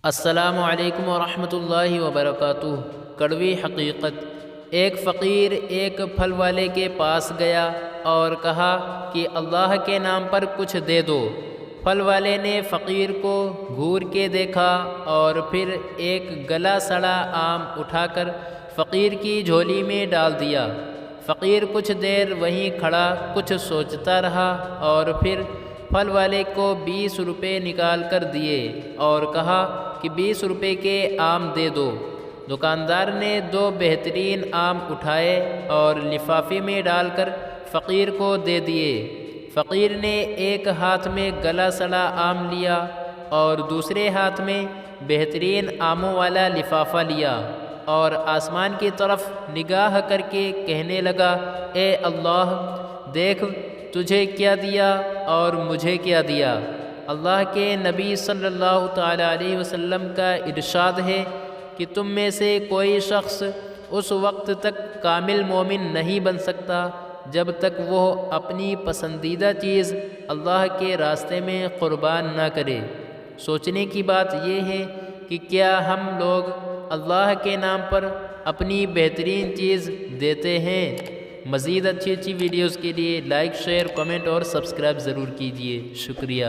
السلام علیکم ورحمۃ اللہ وبرکاتہ۔ کڑوی حقیقت۔ ایک فقیر ایک پھل والے کے پاس گیا اور کہا کہ اللہ کے نام پر کچھ دے دو۔ پھل والے نے فقیر کو گھور کے دیکھا اور پھر ایک گلا سڑا آم اٹھا کر فقیر کی جھولی میں ڈال دیا۔ فقیر کچھ دیر وہیں کھڑا کچھ سوچتا رہا اور پھر پھل والے کو 20 روپے نکال کر دیے اور کہا کہ 20 روپے کے آم دے دو۔ دکاندار نے 2 بہترین آم اٹھائے اور لفافے میں ڈال کر فقیر کو دے دیے۔ فقیر نے ایک ہاتھ میں گلا سڑا آم لیا اور دوسرے ہاتھ میں بہترین آموں والا لفافہ لیا اور آسمان کی طرف نگاہ کر کے کہنے لگا، اے اللہ، دیکھ تجھے کیا دیا اور مجھے کیا دیا۔ اللہ کے نبی صلی اللہ تعالیٰ علیہ وسلم کا ارشاد ہے کہ تم میں سے کوئی شخص اس وقت تک کامل مومن نہیں بن سکتا جب تک وہ اپنی پسندیدہ چیز اللہ کے راستے میں قربان نہ کرے۔ سوچنے کی بات یہ ہے کہ کیا ہم لوگ اللہ کے نام پر اپنی بہترین چیز دیتے ہیں؟ مزید اچھی ویڈیوز کے لیے لائک، شیئر، کمنٹ اور سبسکرائب ضرور کیجیے۔ شکریہ۔